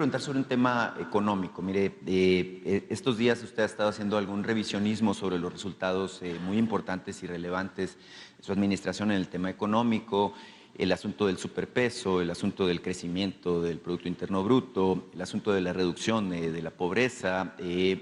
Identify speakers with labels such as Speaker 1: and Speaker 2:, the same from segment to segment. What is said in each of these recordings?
Speaker 1: Preguntar sobre un tema económico. Mire, estos días usted ha estado haciendo algún revisionismo sobre los resultados muy importantes y relevantes de su administración en el tema económico, el asunto del superpeso, el asunto del crecimiento del Producto Interno Bruto, el asunto de la reducción de la pobreza,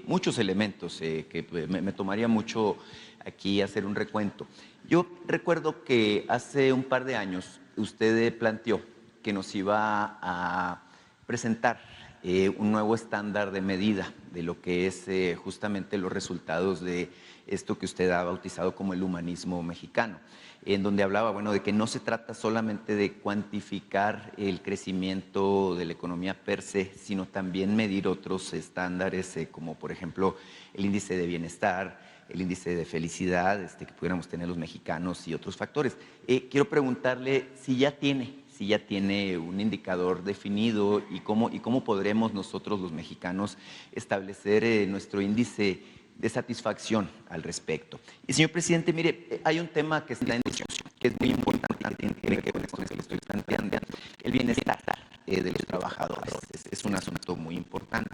Speaker 1: muchos elementos que me tomaría mucho aquí hacer un recuento. Yo recuerdo que hace un par de años usted planteó que nos iba a presentar un nuevo estándar de medida de lo que es justamente los resultados de esto que usted ha bautizado como el humanismo mexicano, en donde hablaba, bueno, de que no se trata solamente de cuantificar el crecimiento de la economía per se, sino también medir otros estándares, como por ejemplo el índice de bienestar, el índice de felicidad que pudiéramos tener los mexicanos y otros factores. Quiero preguntarle si ya tiene un indicador definido y cómo podremos nosotros los mexicanos establecer nuestro índice de satisfacción al respecto. Y señor presidente, mire, hay un tema que está en discusión, que es muy importante, que tiene que ver con esto que estoy planteando, el bienestar de los trabajadores. Es un asunto muy importante.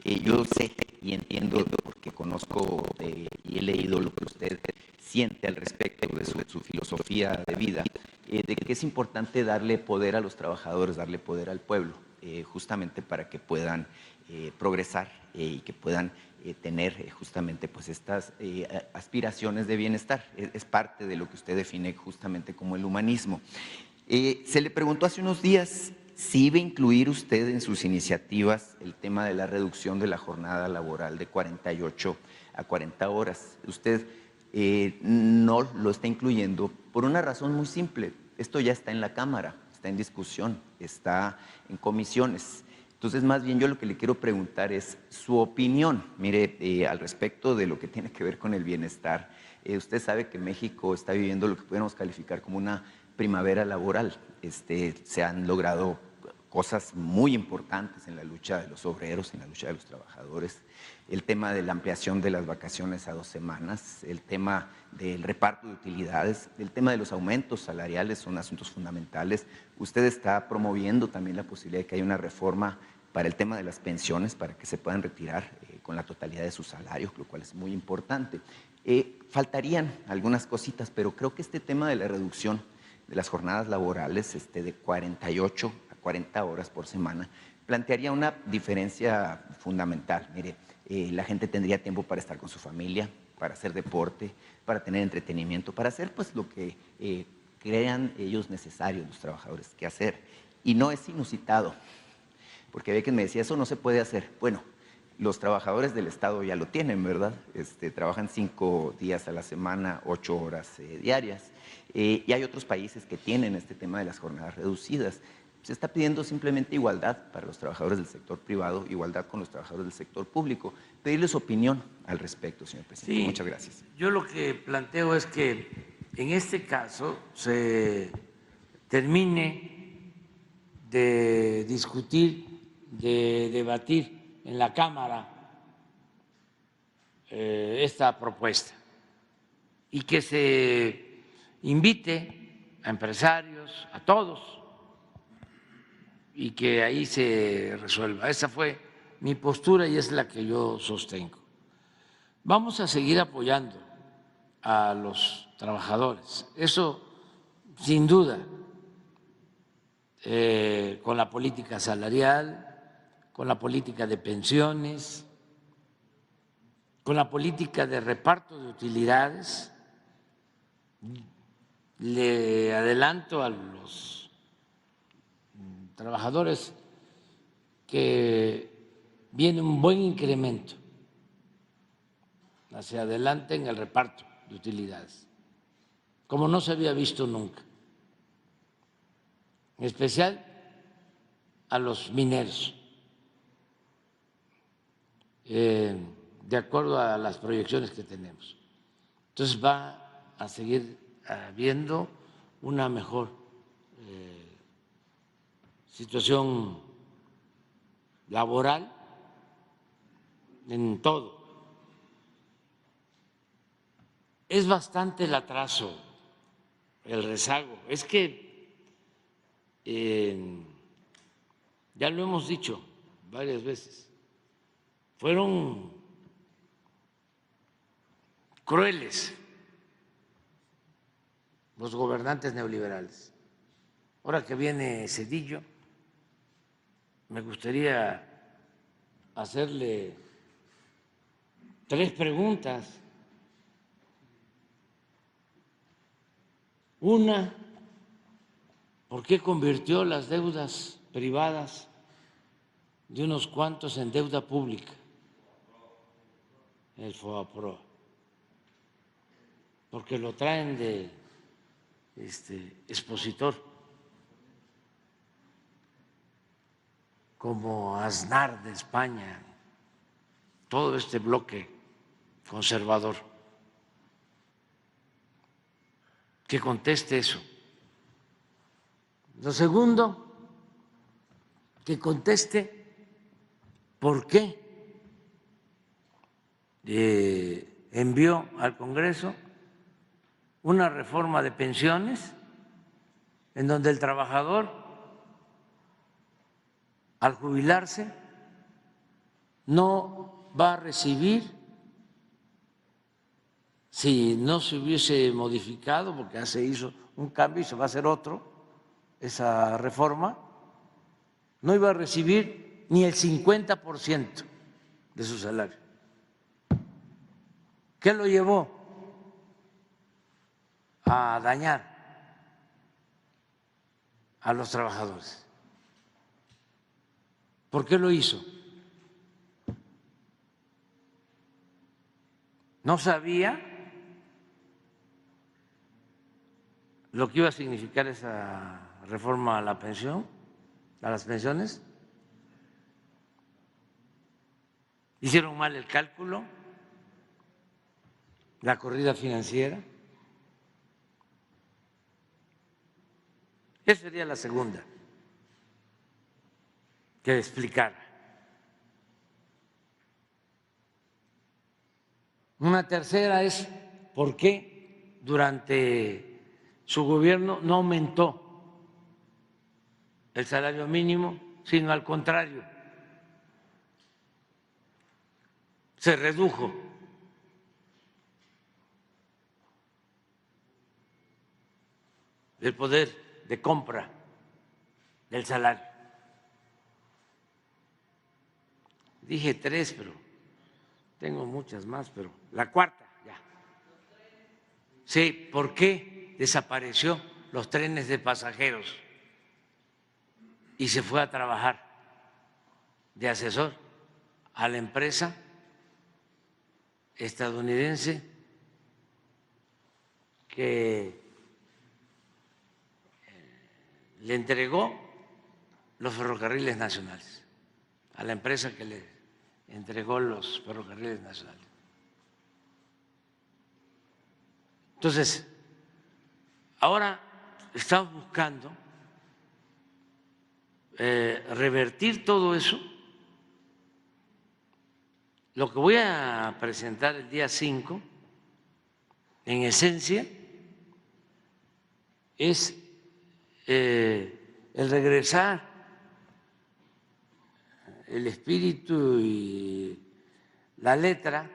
Speaker 1: Yo sé y entiendo, porque conozco y he leído lo que usted siente al respecto de su filosofía de vida, de que es importante darle poder a los trabajadores, darle poder al pueblo, justamente para que puedan progresar y que puedan tener justamente pues estas aspiraciones de bienestar. Es parte de lo que usted define justamente como el humanismo. Se le preguntó hace unos días si iba a incluir usted en sus iniciativas el tema de la reducción de la jornada laboral de 48 a 40 horas. Usted no lo está incluyendo por una razón muy simple. Esto ya está en la Cámara, está en discusión, está en comisiones. Entonces, más bien yo lo que le quiero preguntar es su opinión, mire, al respecto de lo que tiene que ver con el bienestar. Usted sabe que México está viviendo lo que pudiéramos calificar como una primavera laboral. Se han logrado cosas muy importantes en la lucha de los obreros, en la lucha de los trabajadores, el tema de la ampliación de las vacaciones a 2 semanas, el tema del reparto de utilidades, el tema de los aumentos salariales son asuntos fundamentales. Usted está promoviendo también la posibilidad de que haya una reforma para el tema de las pensiones, para que se puedan retirar con la totalidad de sus salarios, lo cual es muy importante. Faltarían algunas cositas, pero creo que este tema de la reducción de las jornadas laborales de 48 a 40 horas por semana plantearía una diferencia fundamental. Mire, la gente tendría tiempo para estar con su familia, para hacer deporte, para tener entretenimiento, para hacer pues lo que crean ellos necesario, los trabajadores, que hacer. Y no es inusitado, porque ve que me decía, eso no se puede hacer. Bueno, los trabajadores del Estado ya lo tienen, ¿verdad? Trabajan 5 días a la semana, 8 horas diarias. Y hay otros países que tienen este tema de las jornadas reducidas. Se está pidiendo simplemente igualdad para los trabajadores del sector privado, igualdad con los trabajadores del sector público. Pedirle su opinión al respecto, señor presidente.
Speaker 2: Sí,
Speaker 1: muchas gracias.
Speaker 2: Yo lo que planteo es que en este caso se termine de discutir, de debatir en la Cámara esta propuesta y que se invite a empresarios, a todos, y que ahí se resuelva. Esa fue mi postura y es la que yo sostengo. Vamos a seguir apoyando a los trabajadores, eso sin duda, con la política salarial, con la política de pensiones, con la política de reparto de utilidades. Le adelanto a los trabajadores que viene un buen incremento hacia adelante en el reparto de utilidades, como no se había visto nunca, en especial a los mineros, de acuerdo a las proyecciones que tenemos. Entonces va a seguir habiendo una mejor situación laboral en todo. Es bastante el atraso, el rezago. Es que ya lo hemos dicho varias veces. Fueron crueles los gobernantes neoliberales. Ahora que viene Zedillo, me gustaría hacerle 3 preguntas. Una, ¿por qué convirtió las deudas privadas de unos cuantos en deuda pública? El FOBAPROA. Porque lo traen de expositor, como Aznar de España, todo este bloque conservador. Que conteste eso. Lo segundo, que conteste por qué envió al Congreso una reforma de pensiones en donde el trabajador, al jubilarse, no va a recibir, si no se hubiese modificado, porque ya se hizo un cambio y se va a hacer otro, esa reforma, no iba a recibir ni el 50% de su salario. ¿Qué lo llevó a dañar a los trabajadores? ¿Por qué lo hizo? ¿No sabía lo que iba a significar esa reforma a la pensión, a las pensiones? ¿Hicieron mal el cálculo? ¿La corrida financiera? Esa sería la segunda que explicara. Una tercera es por qué durante su gobierno no aumentó el salario mínimo, sino al contrario, se redujo. El poder de compra del salario. Dije 3, pero tengo muchas más, pero la cuarta ya. Sí, ¿por qué desapareció los trenes de pasajeros y se fue a trabajar de asesor a la empresa estadounidense que le entregó los ferrocarriles nacionales, a la empresa que le entregó los ferrocarriles nacionales? Entonces, ahora estamos buscando revertir todo eso. Lo que voy a presentar el día 5, en esencia, es el regresar el espíritu y la letra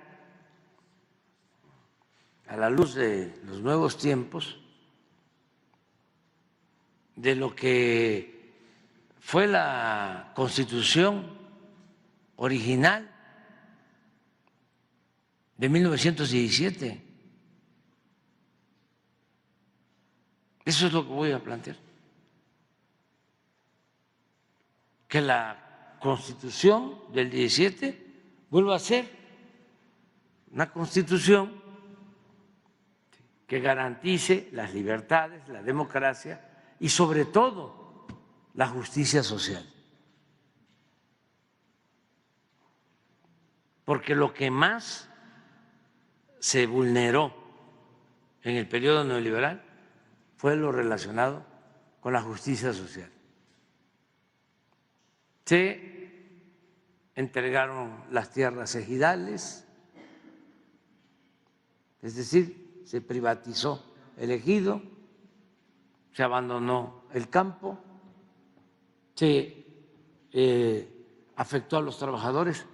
Speaker 2: a la luz de los nuevos tiempos de lo que fue la Constitución original de 1917. Eso es lo que voy a plantear. Que la Constitución del 17 vuelva a ser una Constitución que garantice las libertades, la democracia y sobre todo la justicia social. Porque lo que más se vulneró en el periodo neoliberal fue lo relacionado con la justicia social. Se entregaron las tierras ejidales, es decir, se privatizó el ejido, se abandonó el campo, se afectó a los trabajadores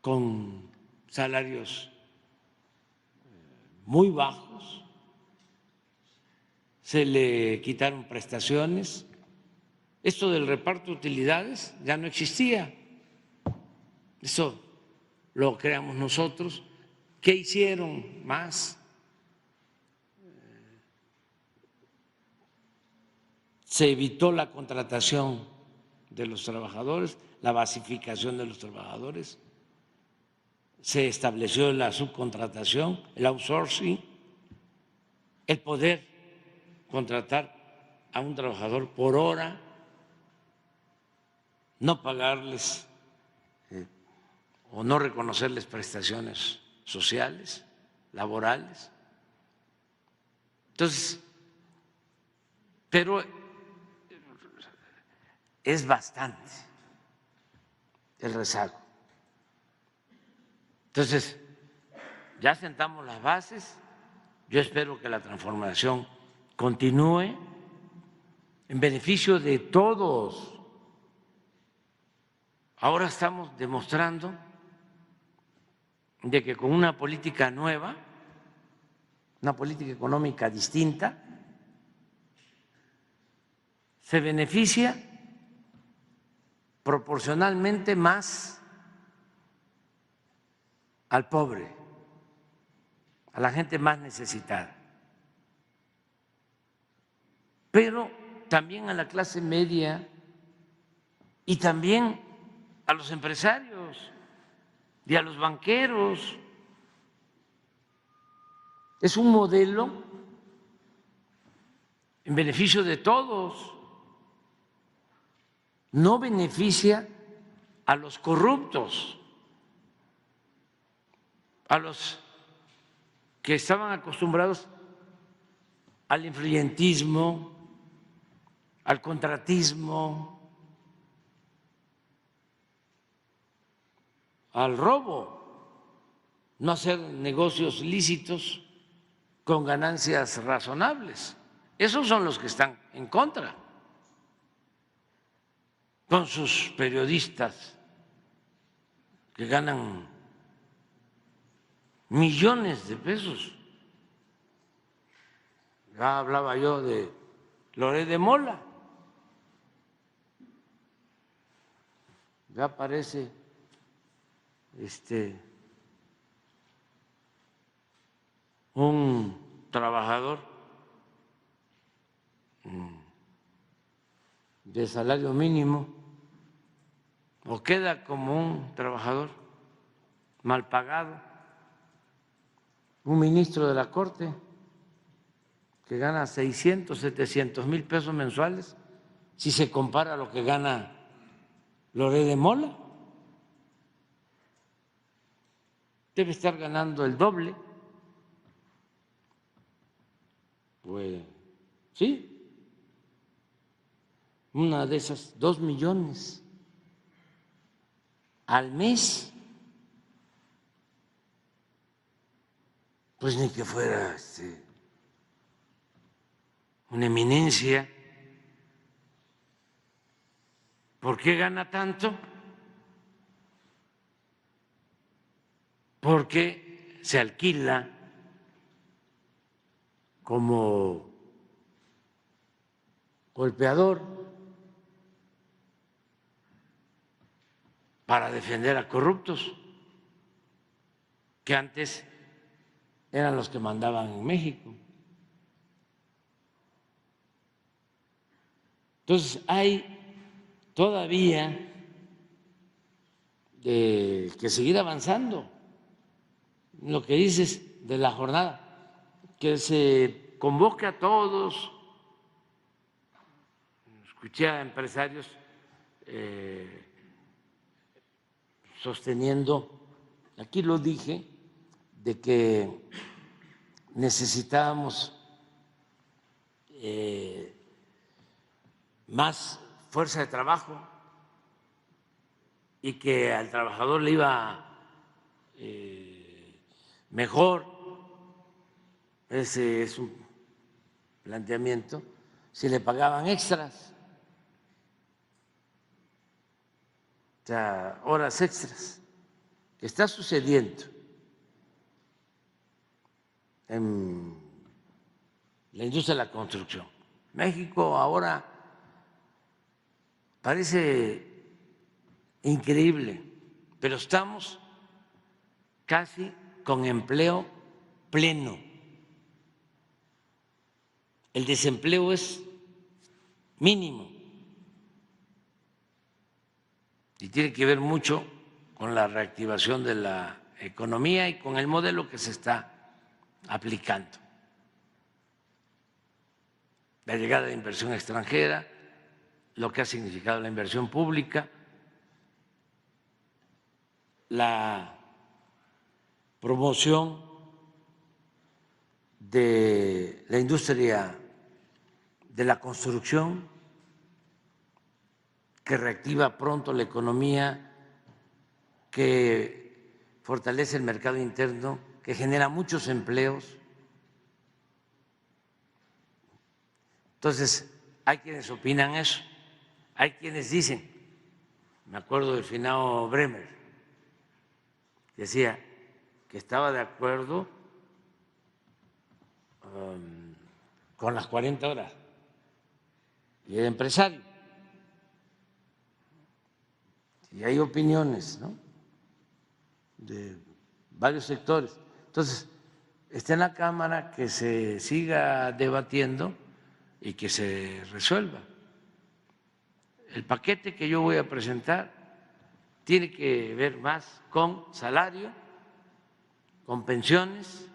Speaker 2: con salarios muy bajos, se le quitaron prestaciones. Esto del reparto de utilidades ya no existía. Eso lo creamos nosotros. ¿Qué hicieron más? Se evitó la contratación de los trabajadores, la basificación de los trabajadores, se estableció la subcontratación, el outsourcing, el poder contratar a un trabajador por hora, no pagarles o no reconocerles prestaciones sociales, laborales. Entonces, pero es bastante el rezago. Entonces, ya sentamos las bases, yo espero que la transformación continúe en beneficio de todos. Ahora estamos demostrando de que con una política nueva, una política económica distinta, se beneficia proporcionalmente más al pobre, a la gente más necesitada, pero también a la clase media y también a los empresarios y a los banqueros. Es un modelo en beneficio de todos, no beneficia a los corruptos, a los que estaban acostumbrados al influyentismo, al contratismo, al robo, no hacer negocios lícitos con ganancias razonables. Esos son los que están en contra, con sus periodistas que ganan millones de pesos. Ya hablaba yo de Loret de Mola, ya parece un trabajador de salario mínimo, o queda como un trabajador mal pagado, un ministro de la Corte que gana 600, 700 mil pesos mensuales, si se compara a lo que gana Loret de Mola, debe estar ganando el doble. Pues sí, una de esas 2 millones al mes, pues ni que fuera una eminencia. ¿Por qué gana tanto? Porque se alquila como golpeador para defender a corruptos que antes eran los que mandaban en México. Entonces hay todavía que seguir avanzando. Lo que dices de la jornada, que se convoque a todos. Escuché a empresarios sosteniendo, aquí lo dije, de que necesitábamos más fuerza de trabajo y que al trabajador le iba mejor. Ese es un planteamiento, si le pagaban extras. o sea, horas extras, que está sucediendo en la industria de la construcción. México ahora parece increíble, pero estamos casi con empleo pleno. El desempleo es mínimo y tiene que ver mucho con la reactivación de la economía y con el modelo que se está aplicando. La llegada de inversión extranjera, lo que ha significado la inversión pública, la promoción de la industria de la construcción, que reactiva pronto la economía, que fortalece el mercado interno, que genera muchos empleos. Entonces, hay quienes opinan eso, hay quienes dicen, me acuerdo del finado Bremer, que decía que estaba de acuerdo con las 40 horas, y era empresario. Y hay opiniones, ¿no?, de varios sectores. Entonces, está en la Cámara, que se siga debatiendo y que se resuelva. El paquete que yo voy a presentar tiene que ver más con salario, con pensiones,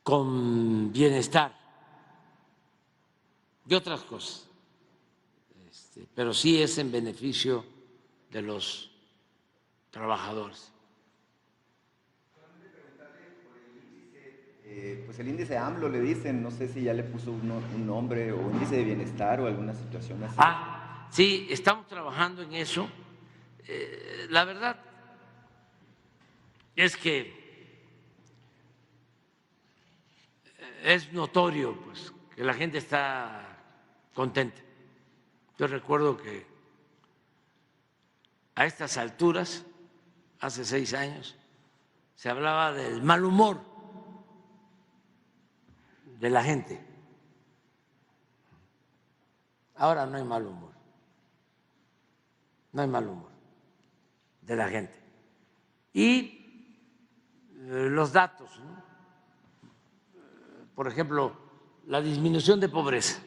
Speaker 2: con bienestar y otras cosas, pero sí es en beneficio de los trabajadores.
Speaker 1: Pues el índice AMLO le dicen, no sé si ya le puso un nombre o índice de bienestar o alguna situación así.
Speaker 2: Sí, estamos trabajando en eso. La verdad es que es notorio, pues, que la gente está contenta. Yo recuerdo que a estas alturas, hace 6 años, se hablaba del mal humor de la gente. Ahora no hay mal humor, no hay mal humor de la gente. Y los datos, ¿no? Por ejemplo, la disminución de pobreza.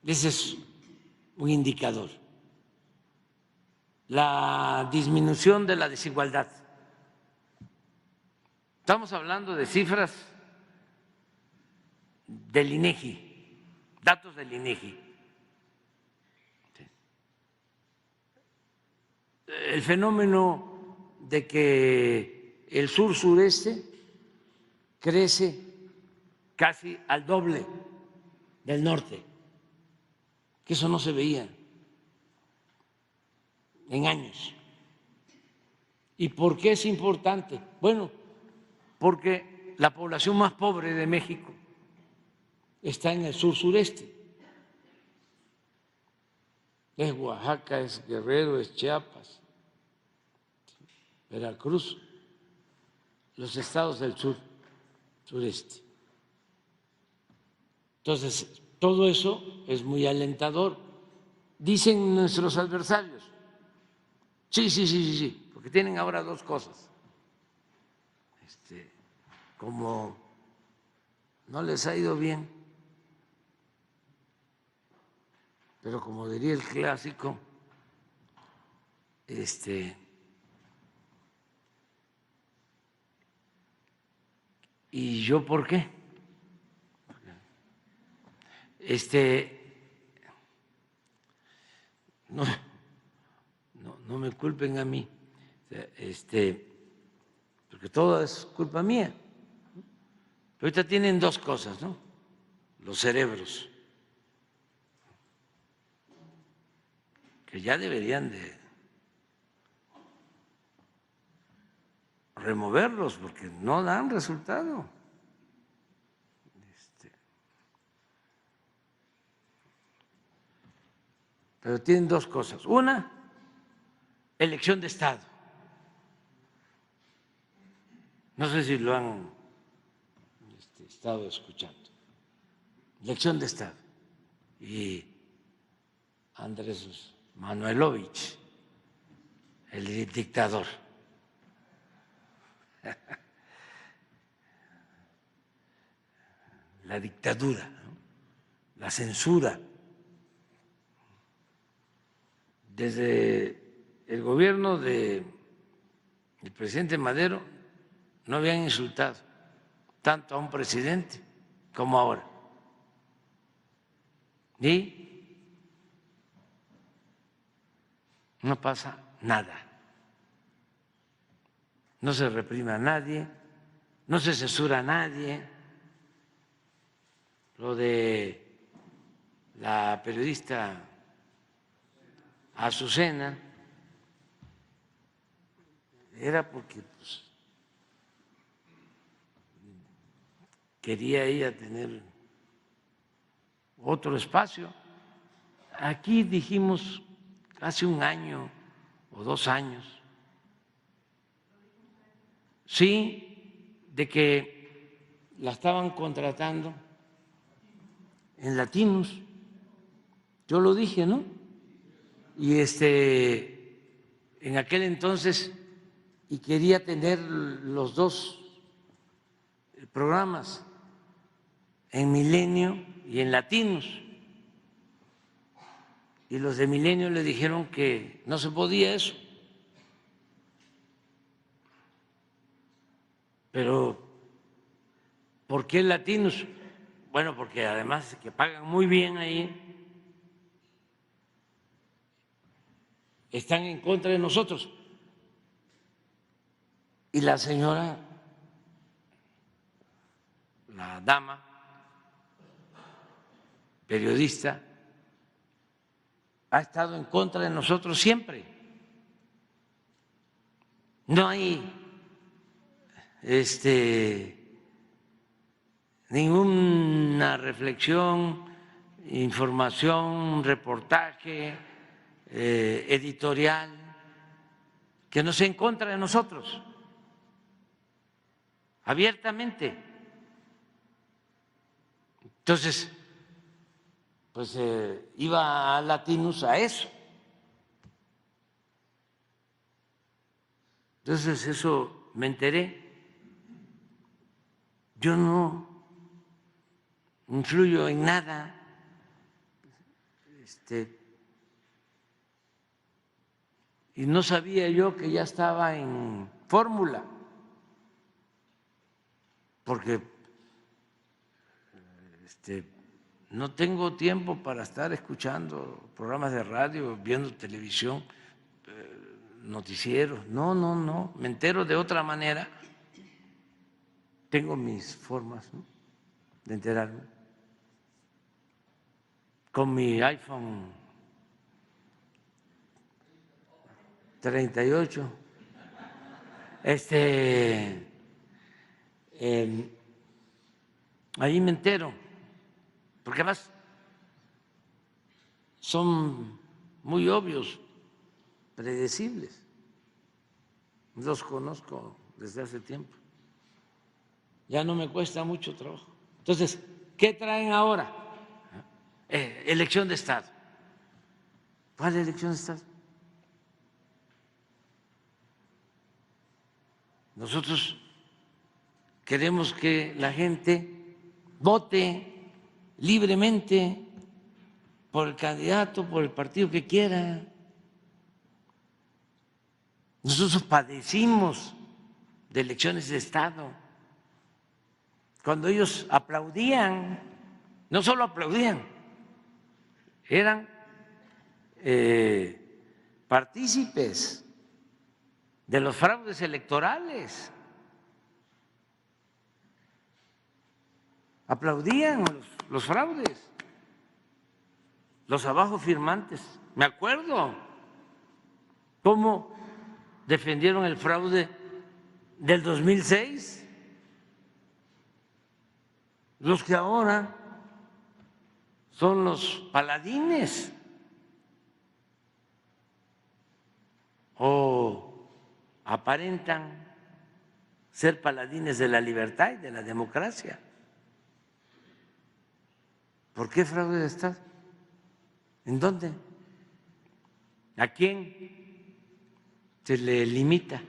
Speaker 2: Ese es un indicador. La disminución de la desigualdad. Estamos hablando de cifras del INEGI, datos del INEGI. El fenómeno de que el sur-sureste crece casi al doble del norte, que eso no se veía en años. ¿Y por qué es importante? Bueno, porque la población más pobre de México está en el sur-sureste. Es Oaxaca, es Guerrero, es Chiapas, Veracruz, los estados del sureste. Entonces, todo eso es muy alentador. Dicen nuestros adversarios, sí, porque tienen ahora dos cosas. Como no les ha ido bien, pero como diría el clásico, ¿y yo por qué? No me culpen a mí, porque todo es culpa mía. Pero ahorita tienen dos cosas, ¿no? Los cerebros, que ya deberían de removerlos porque no dan resultado. pero tienen dos cosas. Una, elección de Estado. No sé si lo han estado escuchando. Elección de Estado. Y Andrés Manuelovich, el dictador. La dictadura, ¿no? La censura. Desde el gobierno del presidente Madero no habían insultado tanto a un presidente como ahora. Y no pasa nada. No se reprime a nadie, no se censura a nadie. Lo de la periodista Azucena era porque pues, quería ella tener otro espacio. Aquí dijimos hace un año o 2 años, sí, de que la estaban contratando en Latinos. Yo lo dije, ¿no? Y en aquel entonces, y quería tener los dos programas, en Milenio y en Latinos. Y los de Milenio le dijeron que no se podía eso. Pero, ¿por qué Latinos? Bueno, porque además que pagan muy bien ahí, están en contra de nosotros. Y la señora, la dama, periodista, ha estado en contra de nosotros siempre. No hay ninguna reflexión, información, reportaje, editorial que no sea en contra de nosotros, abiertamente. Entonces, pues iba a Latinos a eso. Entonces eso me enteré. Yo no influyo en nada. Y no sabía yo que ya estaba en fórmula, porque no tengo tiempo para estar escuchando programas de radio, viendo televisión, noticieros. No, me entero de otra manera. Tengo mis formas, ¿no?, de enterarme. Con mi iPhone 38, ahí me entero, porque además son muy obvios, predecibles. Los conozco desde hace tiempo. Ya no me cuesta mucho trabajo. Entonces, ¿qué traen ahora? Elección de Estado. ¿Cuál elección de Estado? Nosotros queremos que la gente vote libremente por el candidato, por el partido que quiera. Nosotros padecimos de elecciones de Estado. Cuando ellos aplaudían, no solo aplaudían, eran partícipes de los fraudes electorales. Aplaudían los fraudes, los abajo firmantes. Me acuerdo cómo defendieron el fraude del 2006, los que ahora son los paladines aparentan ser paladines de la libertad y de la democracia. ¿Por qué fraude de Estado? ¿En dónde? ¿A quién se le limita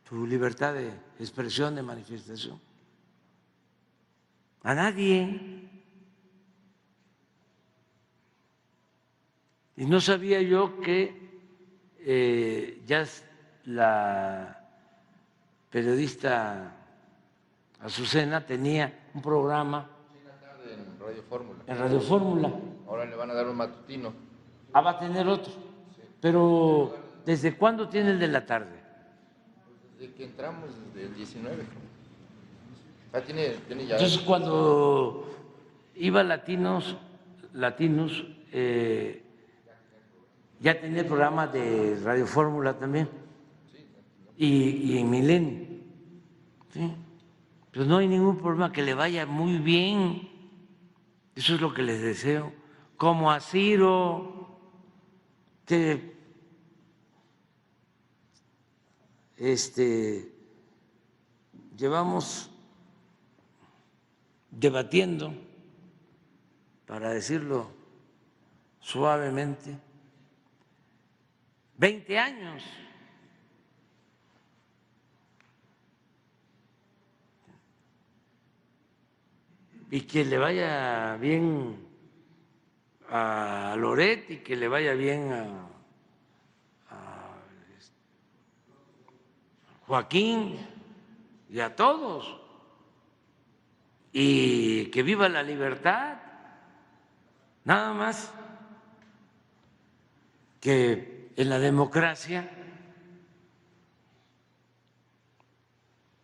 Speaker 2: su libertad de expresión, de manifestación? A nadie. Y no sabía yo que ya la periodista Azucena tenía un programa
Speaker 3: en Radio Fórmula.
Speaker 2: En Radio Fórmula.
Speaker 3: Ahora le van a dar un matutino.
Speaker 2: Ah, va a tener otro. Sí. Pero, ¿desde cuándo tiene el de la tarde?
Speaker 3: Desde que entramos, desde el 19. Ah, tiene ya.
Speaker 2: Entonces, cuando iba Latinos, ya tenía el programa de Radio Fórmula también. Y en Milenio. ¿Sí? Pues no hay ningún problema, que le vaya muy bien. Eso es lo que les deseo. Como a Ciro, que llevamos debatiendo, para decirlo suavemente, 20 años. Y que le vaya bien a Loret y que le vaya bien a Joaquín y a todos. Y que viva la libertad. Nada más que en la democracia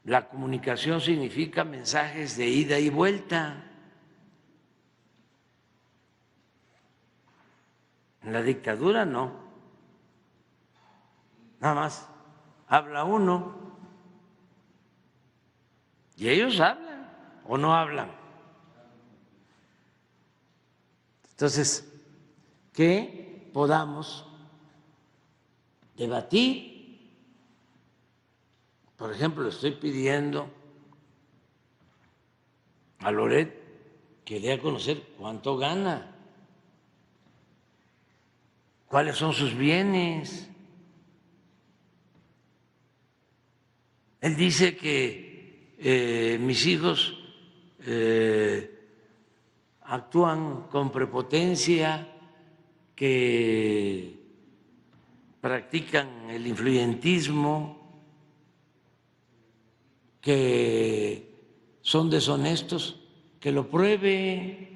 Speaker 2: la comunicación significa mensajes de ida y vuelta. En la dictadura no. Nada más habla uno y ellos hablan o no hablan. Entonces, que podamos debatir. Por ejemplo, estoy pidiendo a Loret que dé a conocer cuánto gana, cuáles son sus bienes. Él dice que mis hijos actúan con prepotencia, que practican el influyentismo, que son deshonestos, que lo pruebe,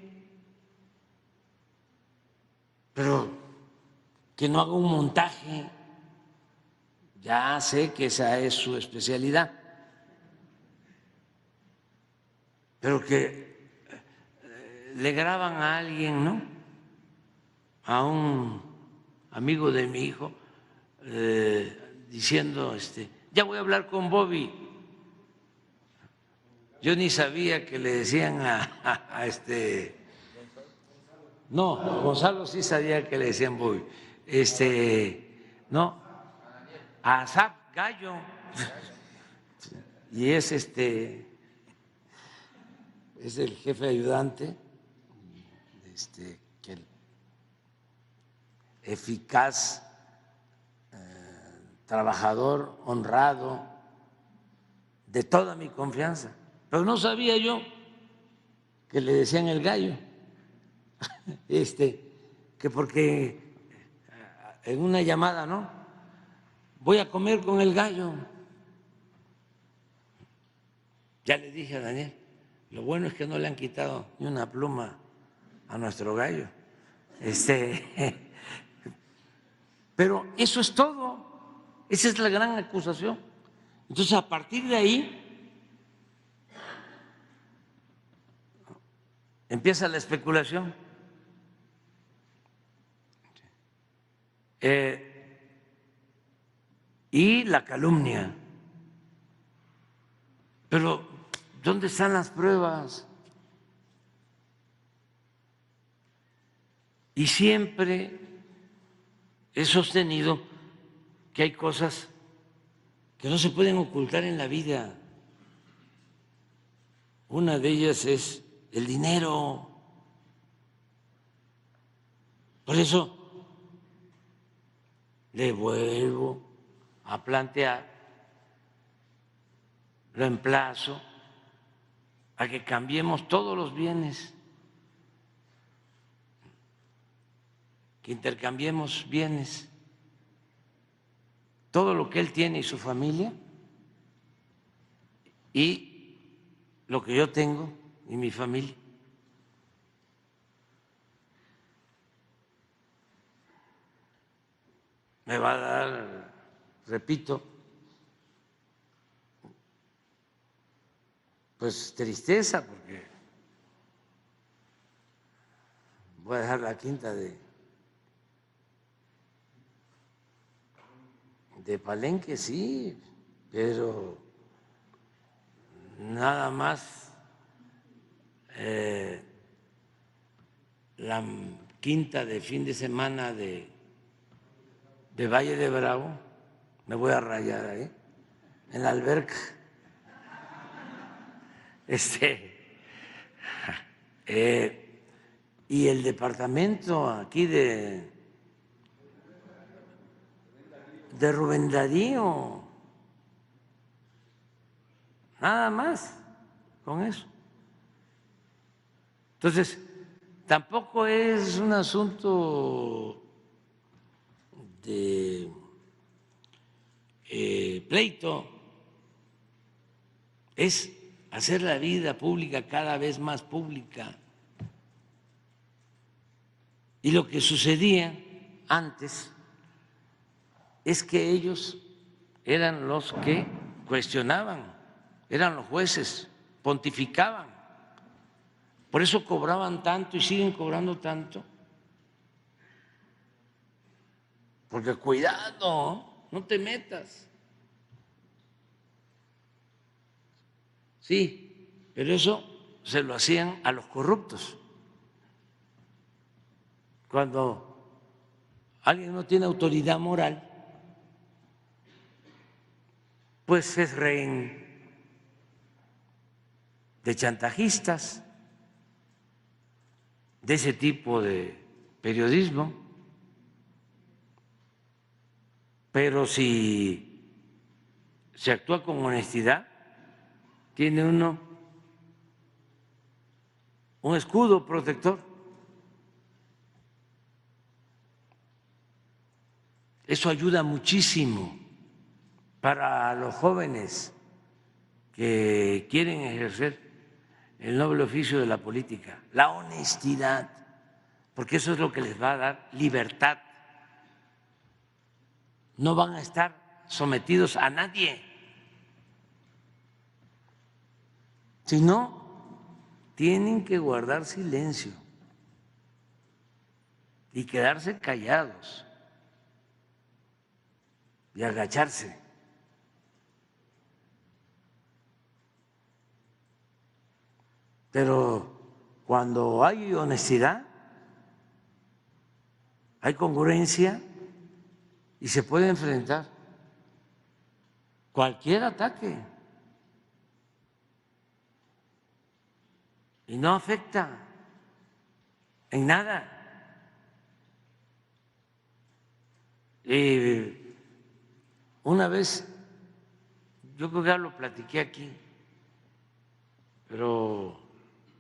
Speaker 2: pero que no haga un montaje. Ya sé que esa es su especialidad, pero que le graban a alguien, ¿no? A un amigo de mi hijo diciendo, ya voy a hablar con Bobby. Yo ni sabía que le decían no, Gonzalo sí sabía que le decían Bobby. No, a Asaf Gallo. Y es el jefe ayudante, que eficaz, trabajador, honrado, de toda mi confianza. Pero no sabía yo que le decían el gallo, que porque en una llamada, ¿no? Voy a comer con el gallo. Ya le dije a Daniel, lo bueno es que no le han quitado ni una pluma a nuestro gallo. Pero eso es todo, esa es la gran acusación. Entonces, a partir de ahí empieza la especulación. Y la calumnia. Pero, ¿dónde están las pruebas? Y siempre he sostenido que hay cosas que no se pueden ocultar en la vida. Una de ellas es el dinero. Por eso le vuelvo a plantear, lo emplazo a que cambiemos todos los bienes, que intercambiemos bienes, todo lo que él tiene y su familia y lo que yo tengo y mi familia. Me va a dar, repito, pues tristeza, porque voy a dejar la quinta de Palenque, sí, pero nada más la quinta de fin de semana de Valle de Bravo, me voy a rayar ahí, en la alberca. Y el departamento aquí de Rubén Darío, nada más con eso. Entonces, tampoco es un asunto de pleito, es hacer la vida pública cada vez más pública. Y lo que sucedía antes es que ellos eran los que cuestionaban, eran los jueces, pontificaban. Por eso cobraban tanto y siguen cobrando tanto. Porque cuidado, no te metas. Sí, pero eso se lo hacían a los corruptos. Cuando alguien no tiene autoridad moral, pues es rehén de chantajistas, de ese tipo de periodismo. Pero si se actúa con honestidad, tiene uno un escudo protector. Eso ayuda muchísimo para los jóvenes que quieren ejercer el noble oficio de la política, la honestidad, porque eso es lo que les va a dar libertad. No van a estar sometidos a nadie, sino tienen que guardar silencio y quedarse callados y agacharse. Pero cuando hay honestidad, hay congruencia y se puede enfrentar cualquier ataque y no afecta en nada. Una vez, yo creo que ya lo platiqué aquí, pero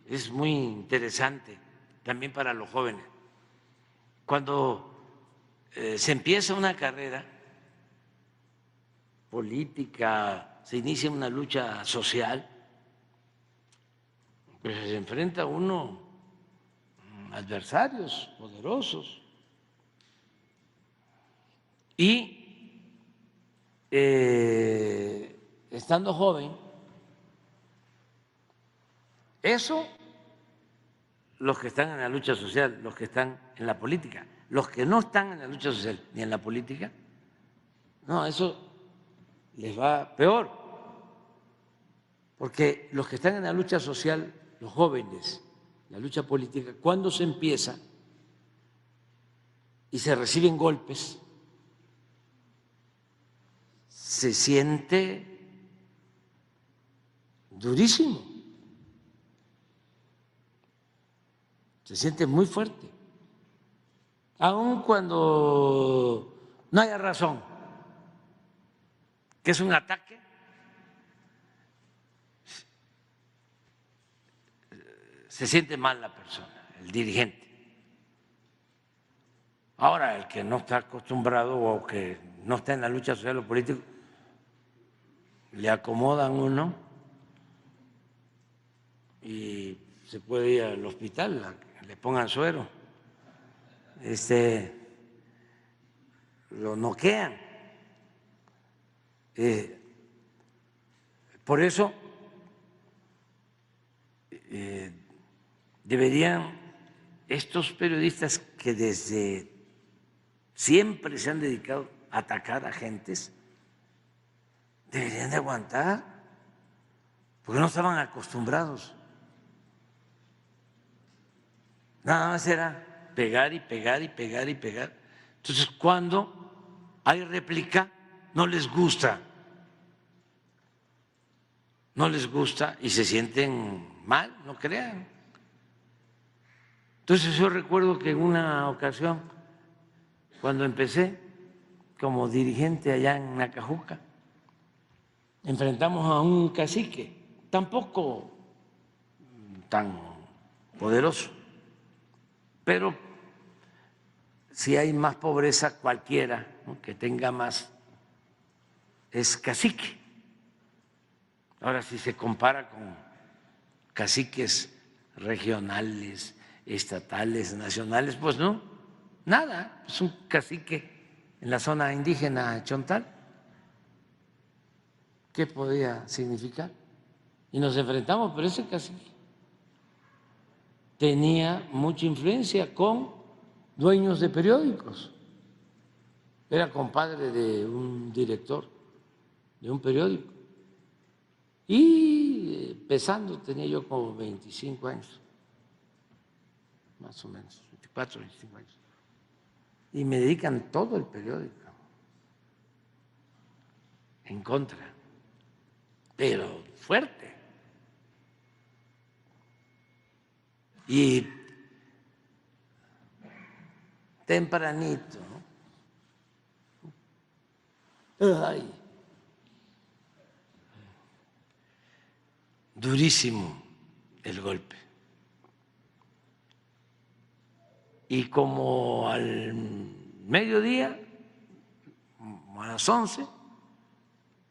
Speaker 2: es muy interesante también para los jóvenes. Cuando se empieza una carrera política, se inicia una lucha social, pues se enfrenta uno a adversarios poderosos. Y estando joven, eso los que están en la lucha social, los que están en la política. Los que no están en la lucha social ni en la política, no, eso les va peor. Porque los que están en la lucha social, los jóvenes, la lucha política, cuando se empieza y se reciben golpes, se siente durísimo, se siente muy fuerte, aun cuando no haya razón, que es un ataque, se siente mal la persona, el dirigente. Ahora, el que no está acostumbrado o que no está en la lucha social o política, le acomodan uno y se puede ir al hospital, le pongan suero, lo noquean. Por eso deberían estos periodistas que desde siempre se han dedicado a atacar a gentes, deberían de aguantar, porque no estaban acostumbrados. Nada más era pegar y pegar y pegar y pegar. Entonces, cuando hay réplica, no les gusta. No les gusta y se sienten mal, no crean. Entonces, yo recuerdo que en una ocasión, cuando empecé como dirigente allá en Nacajuca, enfrentamos a un cacique, tampoco tan poderoso, pero si hay más pobreza, cualquiera, ¿no?, que tenga más es cacique. Ahora, si se compara con caciques regionales, estatales, nacionales, pues no, nada, es un cacique en la zona indígena Chontal. ¿Qué podía significar? Y nos enfrentamos, pero ese cacique tenía mucha influencia con dueños de periódicos. Era compadre de un director de un periódico. Y empezando, tenía yo como 25 años, más o menos, 24, 25 años. Y me dedican todo el periódico en contra, pero fuerte. Y tempranito, ¿no? Ay, durísimo el golpe. Y como al mediodía, a las 11,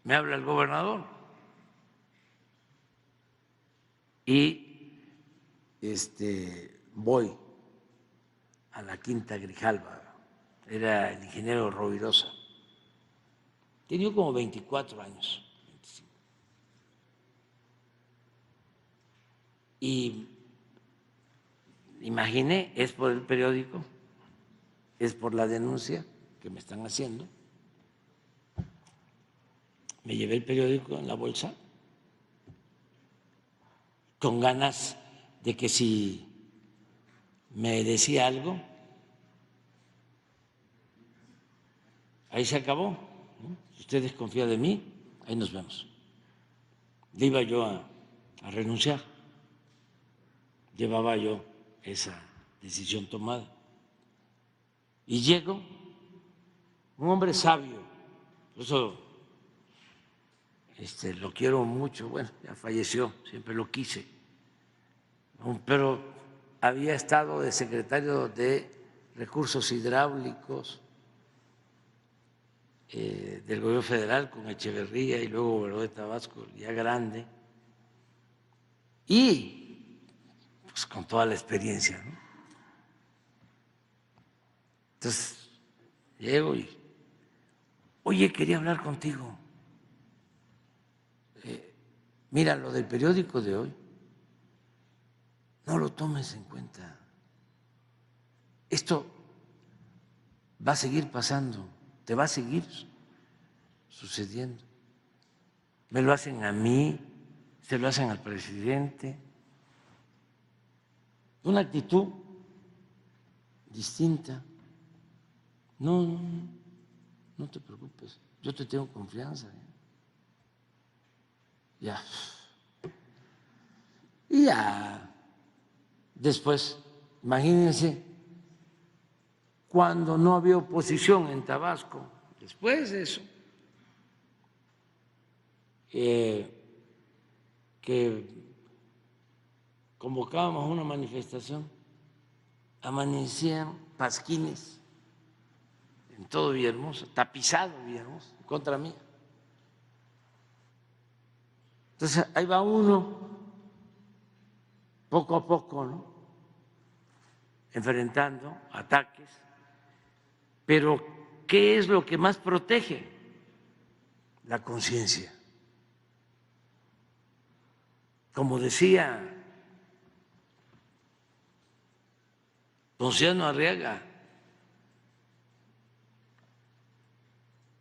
Speaker 2: me habla el gobernador y voy a la Quinta Grijalva. Era el ingeniero Rovirosa. Tenía como 24 años. 25. Y imaginé, es por el periódico, es por la denuncia que me están haciendo. Me llevé el periódico en la bolsa con ganas de que si me decía algo, ahí se acabó, ¿no? Si usted desconfía de mí, ahí nos vemos. Le iba yo a renunciar, llevaba yo esa decisión tomada. Y llego, un hombre sabio, por eso lo quiero mucho, bueno, ya falleció, siempre lo quise, pero había estado de secretario de Recursos Hidráulicos del gobierno federal con Echeverría y luego gobernador de Tabasco, ya grande, y pues con toda la experiencia, ¿no? Entonces llego y, oye, quería hablar contigo. Mira, lo del periódico de hoy, no lo tomes en cuenta. Esto va a seguir pasando, te va a seguir sucediendo. Me lo hacen a mí, se lo hacen al presidente. Una actitud distinta. No te preocupes. yo te tengo confianza. Ya. Y ya después, imagínense, cuando no había oposición en Tabasco, después de eso, que convocábamos una manifestación, amanecían pasquines en todo Villahermosa, tapizado Villahermosa, en contra mía. Entonces ahí va uno, poco a poco, ¿no?, enfrentando ataques, pero ¿qué es lo que más protege? La conciencia. Como decía Ponciano Arriaga,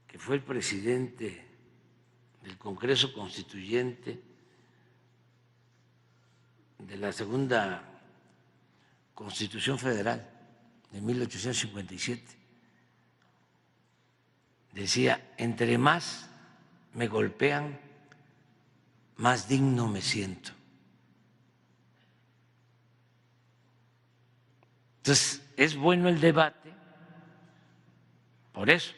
Speaker 2: que fue el presidente del Congreso Constituyente de la Segunda Constitución Federal de 1857, decía: entre más me golpean, más digno me siento. Entonces, es bueno el debate por eso,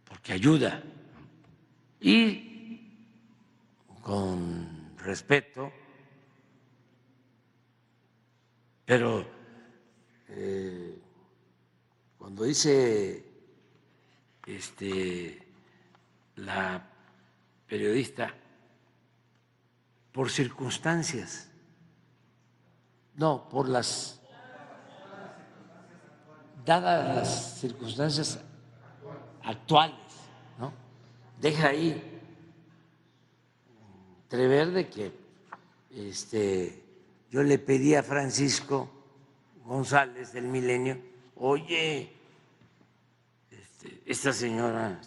Speaker 2: porque ayuda y con respeto, pero cuando dice la periodista por circunstancias, no, por las dadas las circunstancias actuales, ¿no?, deja ahí entrever de que yo le pedí a Francisco González del Milenio: oye, esta señora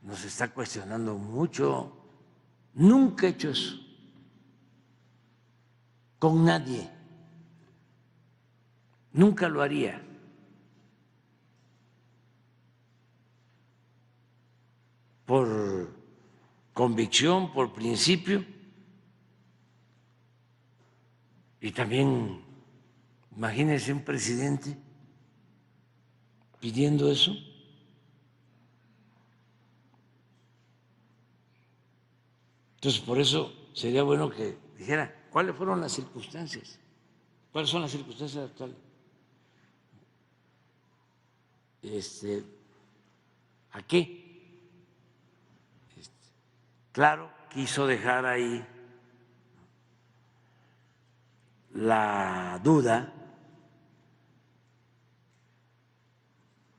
Speaker 2: nos está cuestionando mucho. Nunca he hecho eso con nadie, nunca lo haría. Por convicción, por principio, y también imagínense un presidente pidiendo eso. Entonces, por eso sería bueno que dijera cuáles fueron las circunstancias, cuáles son las circunstancias actuales. ¿A qué? Claro, quiso dejar ahí la duda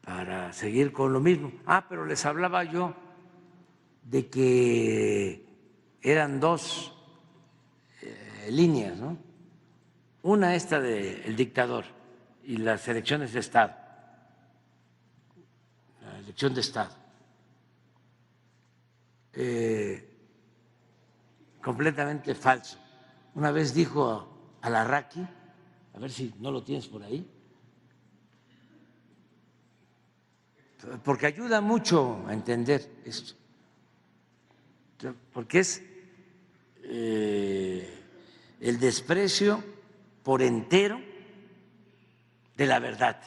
Speaker 2: para seguir con lo mismo. Pero les hablaba yo de que eran dos líneas, ¿no? Una esta del dictador y las elecciones de Estado, la elección de Estado. Completamente falso. Una vez dijo a Larraqui, a ver si no lo tienes por ahí, porque ayuda mucho a entender esto, porque es el desprecio por entero de la verdad,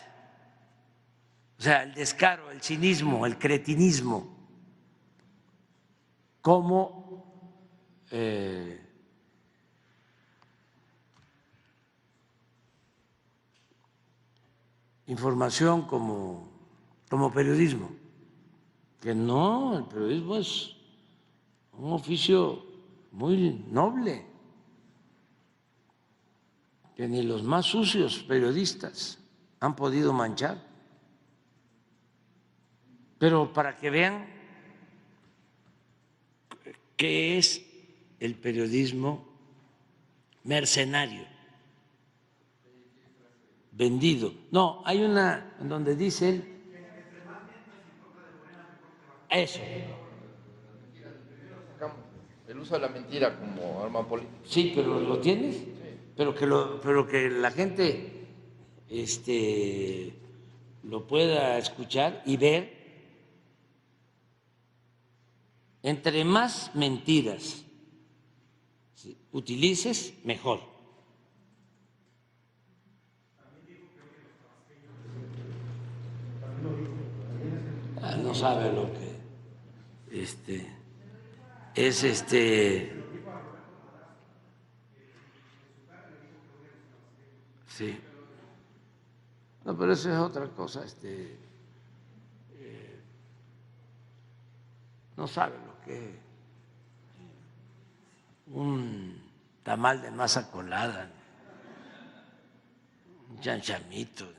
Speaker 2: o sea, el descaro, el cinismo, el cretinismo, como información, como periodismo, que no, el periodismo es un oficio muy noble, que ni los más sucios periodistas han podido manchar. Pero para que vean qué es el periodismo mercenario, vendido. No, hay una en donde dice él eso.
Speaker 3: El uso de la mentira como arma política.
Speaker 2: Sí, pero ¿lo tienes?
Speaker 3: Sí.
Speaker 2: Pero que la gente lo pueda escuchar y ver. Entre más mentiras utilices, mejor. No sabe lo que es sí. No, pero eso es otra cosa, no sabe lo que es un tamal de masa colada, un chanchamito,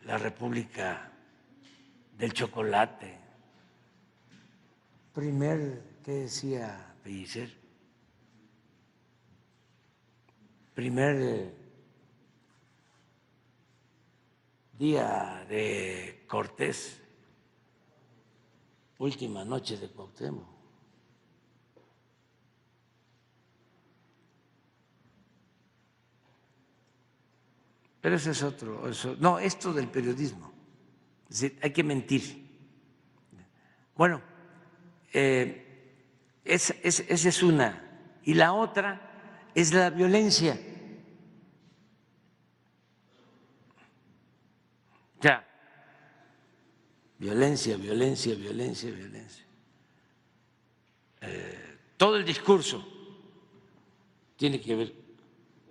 Speaker 2: la República del Chocolate. ¿Qué decía Pellicer? Primer día de Cortés, última noche de Cuauhtémoc. Pero ese es otro, no, esto del periodismo, es decir, hay que mentir. Bueno, esa es una. Y la otra es la violencia. Ya, violencia, violencia, violencia, violencia. Todo el discurso tiene que ver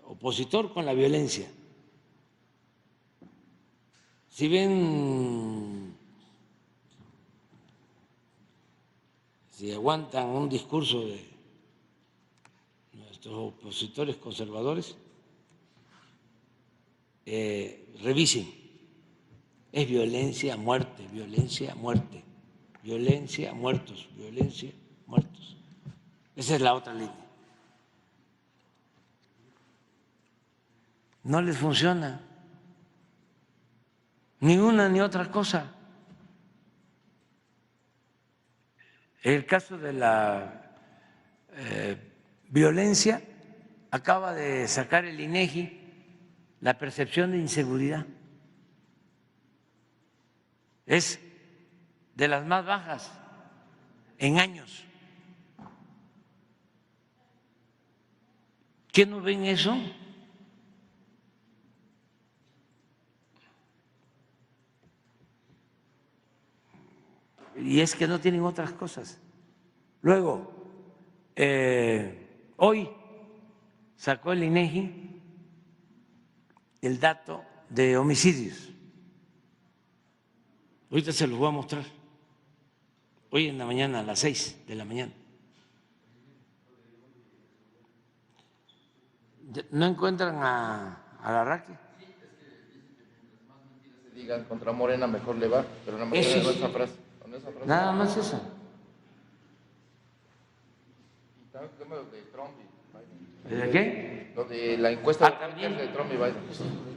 Speaker 2: opositor con la violencia. Si ven, si aguantan un discurso de nuestros opositores conservadores, revisen. Es violencia, muerte, violencia, muerte, violencia, muertos, violencia, muertos. Esa es la otra línea. No les funciona ni una ni otra cosa. El caso de la violencia, acaba de sacar el INEGI la percepción de inseguridad. Es de las más bajas en años. ¿Qué no ven eso? Y es que no tienen otras cosas. Luego, hoy sacó el INEGI el dato de homicidios. Ahorita se los voy a mostrar. Hoy en la mañana, a las 6 de la mañana. ¿No encuentran a Larraque?
Speaker 3: Sí, es que dicen que mientras más mentiras se digan contra Morena, mejor le va. Pero nada más
Speaker 2: Eso
Speaker 3: con
Speaker 2: sí.
Speaker 3: esa frase. Con esa frase.
Speaker 2: Nada más eso.
Speaker 3: Y también lo de Trump y Biden.
Speaker 2: ¿De qué?
Speaker 3: Lo de la encuesta
Speaker 2: también.
Speaker 3: de Trump y Biden.